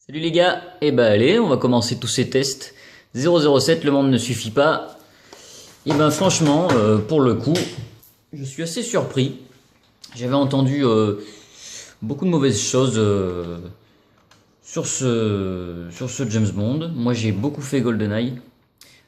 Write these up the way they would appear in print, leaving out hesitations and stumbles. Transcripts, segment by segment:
Salut les gars, et bah allez, on va commencer tous ces tests. 007, le monde ne suffit pas. Et ben franchement, pour le coup, je suis assez surpris. J'avais entendu beaucoup de mauvaises choses sur ce James Bond. Moi j'ai beaucoup fait GoldenEye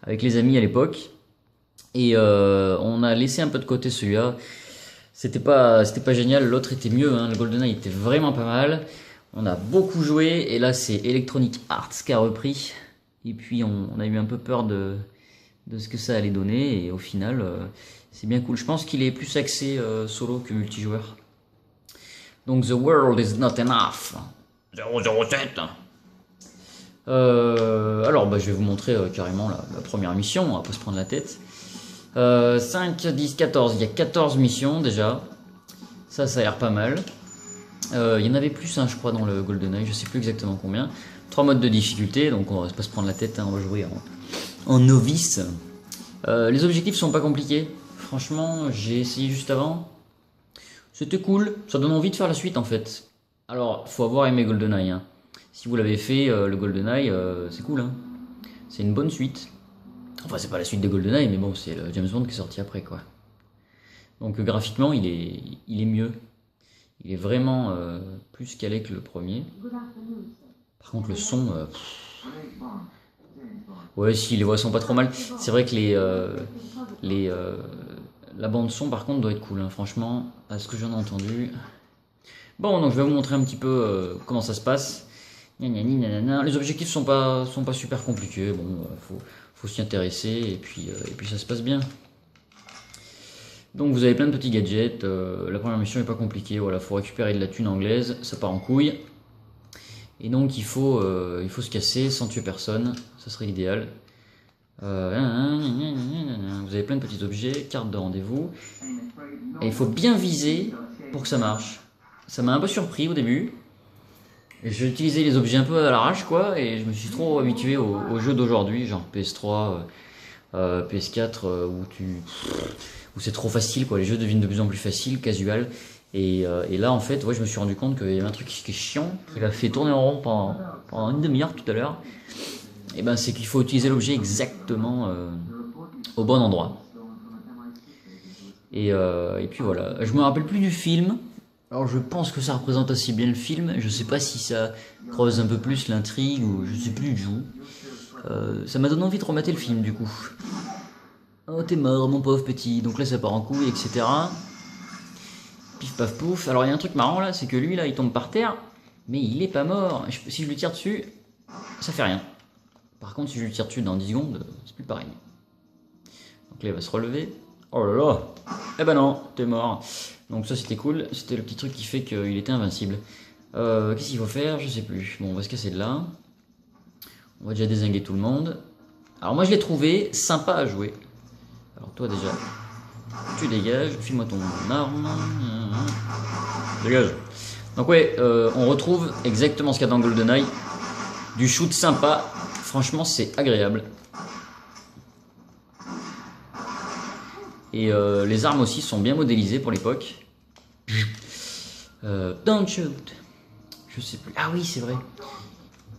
avec les amis à l'époque. Et on a laissé un peu de côté celui-là. C'était pas génial, l'autre était mieux, hein. Le GoldenEye était vraiment pas mal. On a beaucoup joué, et là c'est Electronic Arts qui a repris. Et puis on a eu un peu peur de ce que ça allait donner, et au final c'est bien cool. Je pense qu'il est plus axé solo que multijoueur. Donc The World is Not Enough. 007. Alors bah, je vais vous montrer carrément la première mission, on va pas se prendre la tête. 5, 10, 14, il y a 14 missions déjà. Ça a l'air pas mal. Il y en avait plus, hein, je crois, dans le GoldenEye, je sais plus exactement combien. 3 modes de difficulté, donc on va pas se prendre la tête, hein, on va jouer en novice. Les objectifs sont pas compliqués. Franchement, j'ai essayé juste avant. C'était cool, ça donne envie de faire la suite en fait. Alors, faut avoir aimé GoldenEye, hein. Si vous l'avez fait, le GoldenEye, c'est cool, hein. C'est une bonne suite. Enfin, c'est pas la suite de GoldenEye, mais bon, c'est le James Bond qui est sorti après, quoi. Donc graphiquement, il est mieux. Il est vraiment plus calé que le premier. Par contre, le son... ouais, si, les voix sont pas trop mal. C'est vrai que la bande son, par contre, doit être cool, hein, franchement, à ce que j'en ai entendu. Bon, donc je vais vous montrer un petit peu comment ça se passe. Les objectifs sont pas super compliqués. Bon, faut s'y intéresser, et puis ça se passe bien. Donc vous avez plein de petits gadgets. La première mission n'est pas compliquée. Voilà, faut récupérer de la thune anglaise, ça part en couille. Et donc il faut se casser sans tuer personne, ça serait l'idéal. Vous avez plein de petits objets, carte de rendez-vous. Et il faut bien viser pour que ça marche. Ça m'a un peu surpris au début. J'ai utilisé les objets un peu à l'arrache, quoi, et je me suis trop habitué aux jeux d'aujourd'hui, genre PS3, PS4, où c'est trop facile, quoi. Les jeux deviennent de plus en plus faciles, casual. Et là, en fait, ouais, je me suis rendu compte qu'il y avait un truc qui est chiant, qui m'a fait tourner en rond pendant une demi-heure tout à l'heure. Et ben, c'est qu'il faut utiliser l'objet exactement au bon endroit. Et puis voilà. Je me rappelle plus du film. Alors je pense que ça représente assez bien le film. Je sais pas si ça creuse un peu plus l'intrigue ou je sais plus du tout. Ça m'a donné envie de remater le film du coup. Oh, t'es mort, mon pauvre petit. Donc là, ça part en couille, etc. Pif paf pouf. Alors il y a un truc marrant là, c'est que lui là, il tombe par terre, mais il est pas mort. Si je lui tire dessus, ça fait rien. Par contre, si je lui tire dessus dans 10 secondes, c'est plus pareil. Donc là, il va se relever. Oh là là. Eh ben non, t'es mort. Donc ça, c'était cool. C'était le petit truc qui fait qu'il était invincible. Qu'est-ce qu'il faut faire? Je sais plus. Bon, on va se casser de là. On va déjà dézinguer tout le monde. Alors moi, je l'ai trouvé sympa à jouer. Alors toi déjà, tu dégages, file-moi ton arme. Dégage. Donc ouais, on retrouve exactement ce qu'il y a dans GoldenEye. Du shoot sympa, franchement c'est agréable. Et les armes aussi sont bien modélisées pour l'époque. Don't shoot. Je sais plus. Ah oui, c'est vrai.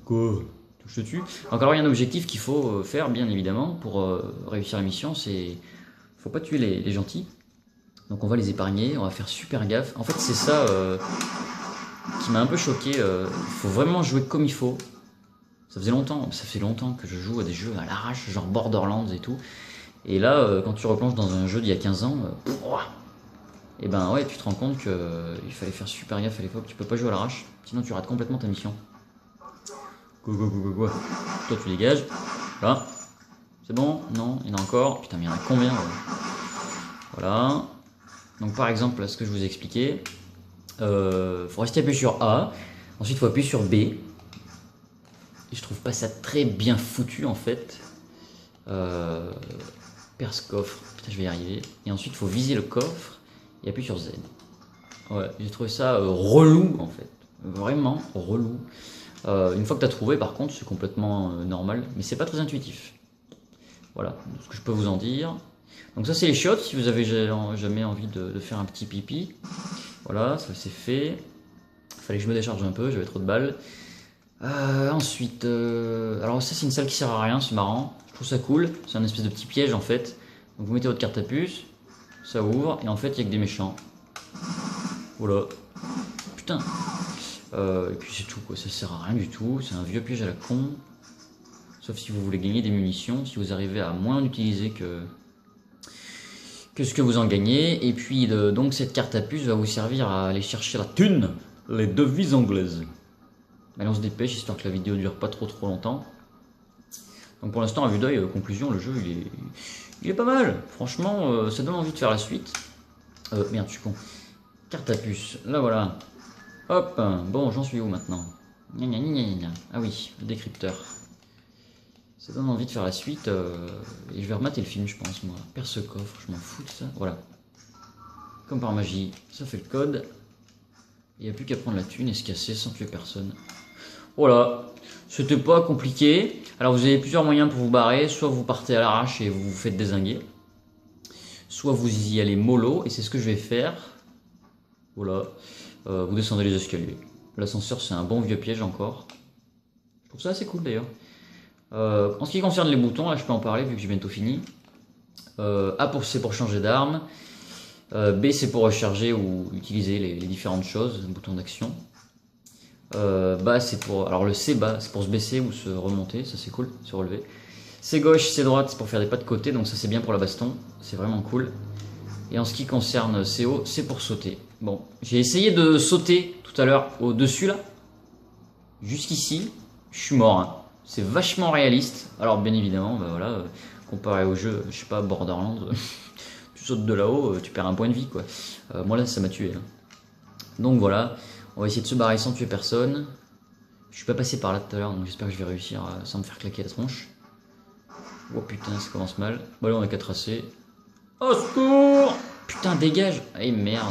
Quoi? Touche dessus. Donc alors il y a un objectif qu'il faut faire bien évidemment pour réussir la mission, c'est faut pas tuer les gentils. Donc on va les épargner, on va faire super gaffe. En fait c'est ça qui m'a un peu choqué. Il faut vraiment jouer comme il faut. Ça fait longtemps que je joue à des jeux à l'arrache, genre Borderlands et tout. Et là quand tu replonges dans un jeu d'il y a 15 ans, et ben ouais tu te rends compte qu'il fallait faire super gaffe à l'époque. Tu peux pas jouer à l'arrache, sinon tu rates complètement ta mission. Quoi. Toi tu dégages. Là. C'est bon? Non, il y en a encore. Putain, mais il y en a combien? Voilà. Donc par exemple, là, ce que je vous ai expliqué. Faut rester appuyé sur A. Ensuite, il faut appuyer sur B. Et je trouve pas ça très bien foutu en fait. Perce coffre. Putain, je vais y arriver. Et ensuite, il faut viser le coffre et appuyer sur Z. Ouais, j'ai trouvé ça relou en fait. Vraiment relou. Une fois que tu as trouvé, par contre, c'est complètement normal, mais c'est pas très intuitif. Voilà ce que je peux vous en dire. Donc ça c'est les shots, si vous avez jamais envie de faire un petit pipi. Voilà, ça c'est fait. Fallait que je me décharge un peu, j'avais trop de balles. Ensuite, alors ça c'est une salle qui sert à rien, c'est marrant. Je trouve ça cool. C'est un espèce de petit piège en fait. Donc vous mettez votre carte à puce, ça ouvre et en fait il y a que des méchants. Voilà. Putain. Et puis c'est tout quoi, ça sert à rien du tout. C'est un vieux piège à la con. Sauf si vous voulez gagner des munitions, si vous arrivez à moins en utiliser que ce que vous en gagnez. Et puis donc cette carte à puce va vous servir à aller chercher la thune, les devises anglaises. Allez, on se dépêche histoire que la vidéo dure pas trop longtemps. Donc pour l'instant, à vue d'œil, conclusion, le jeu il est pas mal. Franchement, ça donne envie de faire la suite. Merde, je suis con. Carte à puce, là voilà. Hop, bon, j'en suis où maintenant? Gna gna gna gna gna. Ah oui, le décrypteur. Ça donne envie de faire la suite. Et je vais remater le film, je pense, moi. Perce coffre, je m'en fous de ça. Voilà. Comme par magie, ça fait le code. Il n'y a plus qu'à prendre la thune et se casser sans tuer personne. Voilà, c'était pas compliqué. Alors vous avez plusieurs moyens pour vous barrer. Soit vous partez à l'arrache et vous vous faites dézinguer. Soit vous y allez mollo, et c'est ce que je vais faire. Voilà, vous descendez les escaliers. L'ascenseur c'est un bon vieux piège encore. Je trouve ça assez cool d'ailleurs. En ce qui concerne les boutons, là je peux en parler vu que j'ai bientôt fini. A c'est pour changer d'arme. B c'est pour recharger ou utiliser les différentes choses, un bouton d'action. Bas c'est pour, alors le C bas c'est pour se baisser ou se remonter, ça c'est cool, se relever. C gauche, C droite c'est pour faire des pas de côté, donc ça c'est bien pour la baston, c'est vraiment cool. Et en ce qui concerne C haut, c'est pour sauter. Bon, j'ai essayé de sauter tout à l'heure au dessus là, jusqu'ici, je suis mort. Hein. C'est vachement réaliste. Alors bien évidemment, bah voilà, comparé au jeu, je sais pas, Borderlands, tu sautes de là-haut, tu perds un point de vie quoi. Moi là ça m'a tué. Hein. Donc voilà. On va essayer de se barrer sans tuer personne. Je suis pas passé par là tout à l'heure, donc j'espère que je vais réussir sans me faire claquer la tronche. Oh putain, ça commence mal. Bon là on a qu'à tracer. Au secours! Putain, dégage! Eh merde.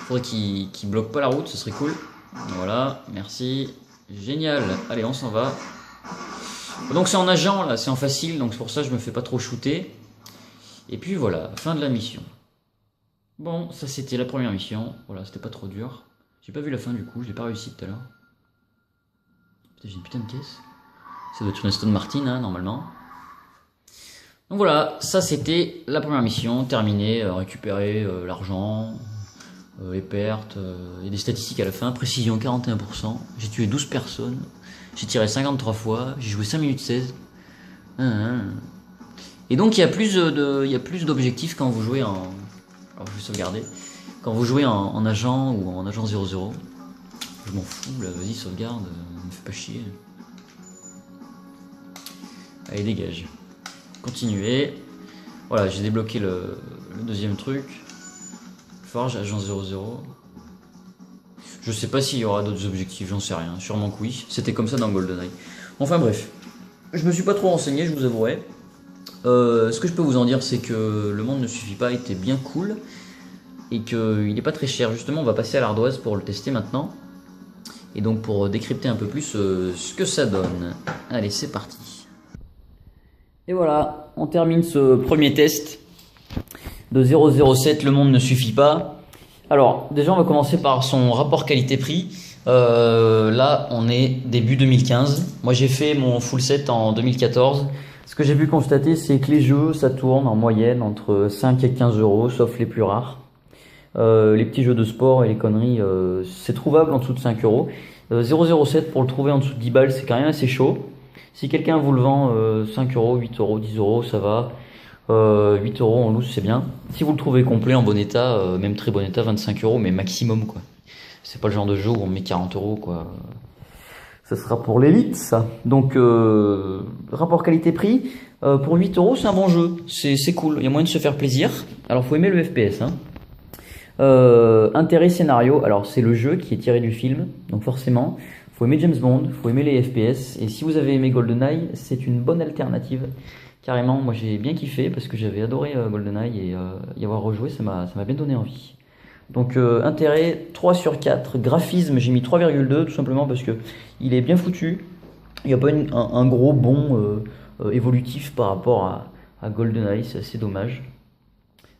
Faudrait qu'il bloque pas la route, ce serait cool. Voilà, merci. Génial. Allez, on s'en va. Donc c'est en nageant là, c'est en facile, donc c'est pour ça que je me fais pas trop shooter. Et puis voilà, fin de la mission. Bon, ça c'était la première mission. Voilà, c'était pas trop dur. J'ai pas vu la fin du coup, je l'ai pas réussi tout à l'heure. Putain, j'ai une putain de caisse. Ça doit être une Aston Martin, hein, normalement. Donc voilà, ça c'était la première mission, terminée, récupérer l'argent, les pertes, et des statistiques à la fin, précision 41%, j'ai tué 12 personnes, j'ai tiré 53 fois, j'ai joué 5 minutes 16. Et donc il y a plus d'objectifs quand vous jouez en... Alors je vais sauvegarder. Quand vous jouez en agent ou en agent 00, je m'en fous, là, vas-y, sauvegarde, me fais pas chier. Allez, dégage. Continuez. Voilà, j'ai débloqué le deuxième truc. Forge, agent 00. Je sais pas s'il y aura d'autres objectifs, j'en sais rien. Sûrement que oui. C'était comme ça dans GoldenEye. Enfin bref. Je me suis pas trop renseigné, je vous avouerai. Ce que je peux vous en dire, c'est que le monde ne suffit pas, était bien cool. Et qu'il n'est pas très cher. Justement, on va passer à l'ardoise pour le tester maintenant. Et donc pour décrypter un peu plus ce que ça donne. Allez, c'est parti. Et voilà, on termine ce premier test de 007, le monde ne suffit pas. Alors, déjà on va commencer par son rapport qualité-prix. Là, on est début 2015. Moi j'ai fait mon full set en 2014. Ce que j'ai pu constater, c'est que les jeux, ça tourne en moyenne entre 5 et 15 euros, sauf les plus rares. Les petits jeux de sport et les conneries, c'est trouvable en dessous de 5 euros. 007 pour le trouver en dessous de 10 balles, c'est quand même assez chaud. Si quelqu'un vous le vend 5 euros, 8 euros, 10 euros, ça va. 8 euros en loose, c'est bien. Si vous le trouvez complet en bon état, même très bon état, 25 euros, mais maximum quoi. C'est pas le genre de jeu où on met 40 euros quoi. Ça sera pour l'élite ça. Donc rapport qualité-prix, pour 8 euros c'est un bon jeu. C'est cool, il y a moyen de se faire plaisir. Alors faut aimer le FPS hein. Intérêt scénario, alors c'est le jeu qui est tiré du film, donc forcément, faut aimer James Bond, faut aimer les FPS, et si vous avez aimé GoldenEye, c'est une bonne alternative. Carrément, moi j'ai bien kiffé parce que j'avais adoré GoldenEye et y avoir rejoué, ça m'a bien donné envie. Donc intérêt 3 sur 4, graphisme j'ai mis 3,2 tout simplement parce que il est bien foutu, il n'y a pas un gros bond évolutif par rapport à GoldenEye, c'est assez dommage.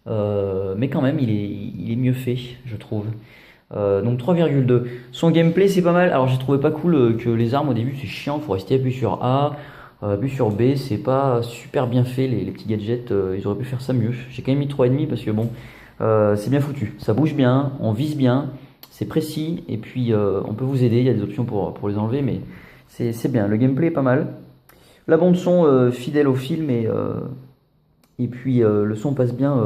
Mais quand même, il est mieux fait, je trouve. Donc 3,2. Son gameplay c'est pas mal. Alors j'ai trouvé pas cool que les armes au début c'est chiant, faut rester appuyé sur A, appuyé sur B, c'est pas super bien fait les petits gadgets, ils auraient pu faire ça mieux. J'ai quand même mis 3,5 parce que bon, c'est bien foutu. Ça bouge bien, on vise bien, c'est précis et puis on peut vous aider, il y a des options pour les enlever mais c'est bien. Le gameplay est pas mal. La bande son fidèle au film et puis le son passe bien,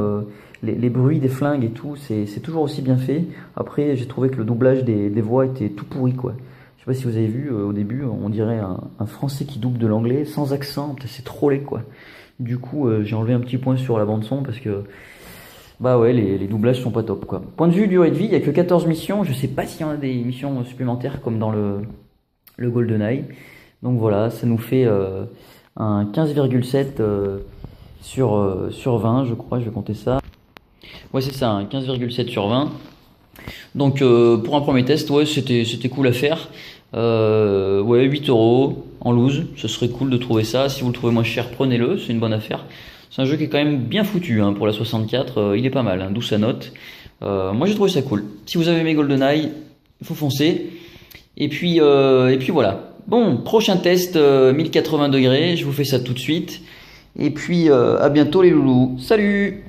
les bruits des flingues et tout, c'est toujours aussi bien fait. Après, j'ai trouvé que le doublage des voix était tout pourri, quoi. Je sais pas si vous avez vu, au début, on dirait un français qui double de l'anglais, sans accent, c'est trop laid, quoi. Du coup, j'ai enlevé un petit point sur la bande son parce que, bah ouais, les doublages sont pas top, quoi. Point de vue durée de vie, il y a que 14 missions, je sais pas s'il y en a des missions supplémentaires comme dans le GoldenEye. Donc voilà, ça nous fait un 15,7 sur 20, je crois, je vais compter ça. Ouais, c'est ça, un 15,7 sur 20. Donc pour un premier test, ouais, c'était cool à faire. Ouais, 8 euros en loose, ce serait cool de trouver ça. Si vous le trouvez moins cher, prenez-le, c'est une bonne affaire. C'est un jeu qui est quand même bien foutu hein, pour la 64, il est pas mal, hein, d'où sa note. Moi j'ai trouvé ça cool. Si vous avez aimé GoldenEye, il faut foncer. Et puis voilà. Bon, prochain test 1080 degrés, je vous fais ça tout de suite. Et puis à bientôt les loulous. Salut!